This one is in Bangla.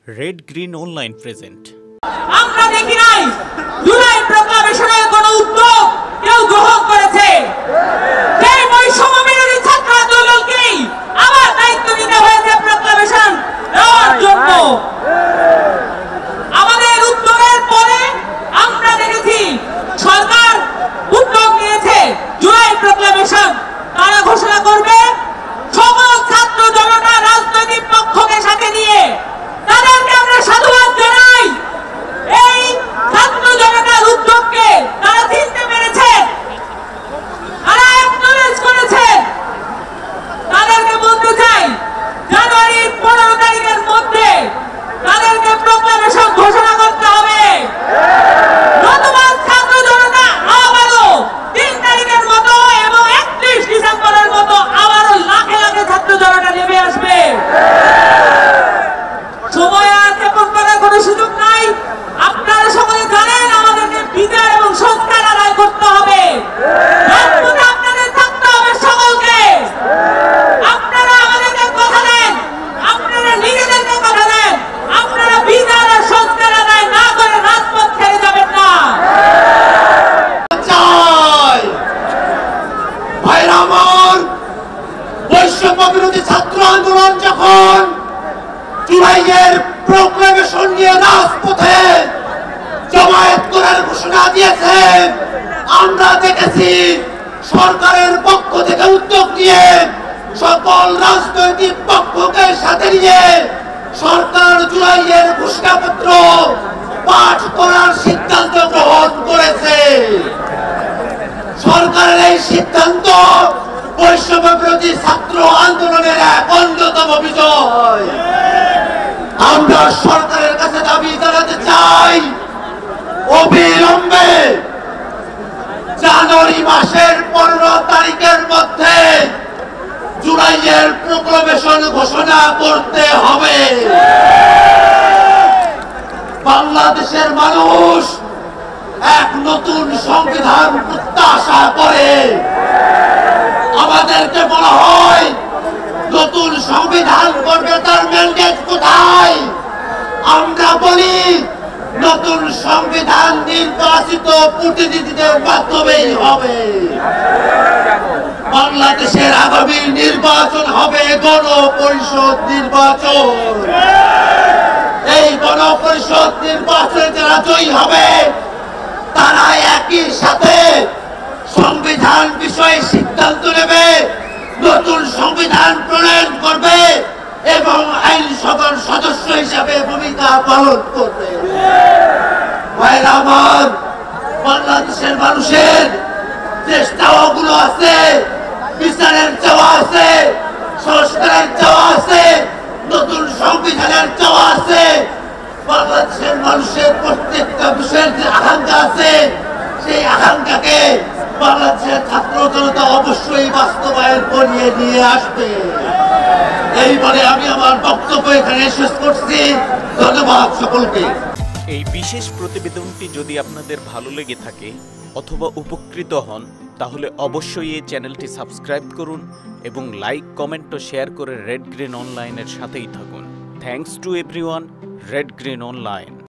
Red green online present. আমরা দেখি নাই জুলাই প্রক্লামেশনের কোন উদ্যোগ কেউ গ্রহণ করেছে। সেই বৈষম্য বিরোধী ছাত্র আন্দোলনকেই আবার দায়িত্ব নিতে হয়েছে প্রক্লামেশন দেওয়ার জন্য। আমাদের উদ্যোগের পরে আমরা দেখেছি সরকার উদ্যোগ নিয়েছে জুলাই প্রক্লামেশন তারা ঘোষণা করবে সকল ছাত্র জনতা রাজনৈতিক পক্ষকে সাথে নিয়ে। তাদেরকে আমরা সাধুবাদ জানাই। এই ছাত্র জনতার উদ্যোগকে তারা চিনতে পেরেছে, তারা অ্যাকনলেজ করেছে। তাদেরকে বলতে চাই জানুয়ারির 15 তারিখের মধ্যে তাদেরকে প্রক্লামেশন ঘোষণা করতে হবে। নতুবা ছাত্র জনতা আবারও 3 তারিখের মতো এবং 31 ডিসেম্বরের মতো আবারও লাখে লাখে ছাত্র জনতা নেমে আসবে। সময় আর ক্ষেপণ করার কোনো সুযোগ নাই। আপনারা সকলে জানেন আমাদেরকে বিচার এবং সংস্কার আদায় করতে হবে। রাজপথে আপনাদের থাকতে হবে সকলকে। আপনারা আমাদেরকে কথা দেন, আপনারা নিজেদেরকে কথা দেন, আপনারা বিচার আর সংস্কার আদায় না করে রাজপথ ছেড়ে যাবেন না। ভাইরা আমার, বৈষম্য বিরোধী ছাত্র আন্দোলন যখন জুলাইয়ের প্রক্লামেশন নিয়ে রাজপথে জমায়েত করার ঘোষণা দিয়েছে, আমরা দেখেছি সরকারের পক্ষ থেকে উদ্যোগ নিয়ে সকল রাজনৈতিক পক্ষকে সাথে নিয়ে সরকার জুলাইয়ের ঘোষণাপত্র পাঠ করার সিদ্ধান্ত গ্রহণ করেছে। সরকারের এই সিদ্ধান্ত বৈষম্য বিরোধী ছাত্র আন্দোলনের এক অন্যতম বিজয়। আমরা সরকারের কাছে দাবি জানাতে চাই, অবিলম্বে জানুয়ারি মাসের 15 তারিখের মধ্যে জুলাইয়ের প্রক্লামেশন ঘোষণা করতে হবে। বাংলাদেশের মানুষ এক নতুন সংবিধান প্রত্যাশা করে। আমাদেরকে বলা হয় নতুন সংবিধান করবে, তার ম্যান্ডেট কোথায়? আমরা বলি নতুন সংবিধান নির্বাচিত প্রতিনিধিদের মাধ্যমেই হবে। বাংলাদেশের আগামী নির্বাচন হবে গণপরিষদ নির্বাচন। এই গণপরিষদ নির্বাচনে যারা জয়ী হবে তারা একই সাথে সংবিধান বিষয়ে সিদ্ধান্ত নেবে, নতুন সংবিধান প্রণয়ন করবে এবং আইনসভার সদস্য হিসাবে ভূমিকা পালন করবে। ভাইরা আমার, বাংলাদেশের মানুষের যে চাওয়াগুলো আছে, বিচারের চাওয়া আছে, সংস্কারের চাওয়া আছে, নতুন সংবিধানের চাওয়া আছে। বাংলাদেশের মানুষের প্রত্যেকটা বিষয়ের যে আকাঙ্ক্ষা আছে, সেই আকাঙ্ক্ষাকে বাংলাদেশের ছাত্র জনতা অবশ্যই বাস্তবায়ন করিয়ে নিয়ে আসবে। এই বলে আমি আমার বক্তব্য এখানে শেষ করছি। ধন্যবাদ সকলকে। এই বিশেষ প্রতিবেদনটি যদি আপনাদের ভালো লেগে থাকে অথবা উপকৃত হন তাহলে অবশ্যই এই চ্যানেলটি সাবস্ক্রাইব করুন এবং লাইক, কমেন্ট ও শেয়ার করে রেড গ্রিন অনলাইনের সাথেই থাকুন। Thanks to everyone. Red green online.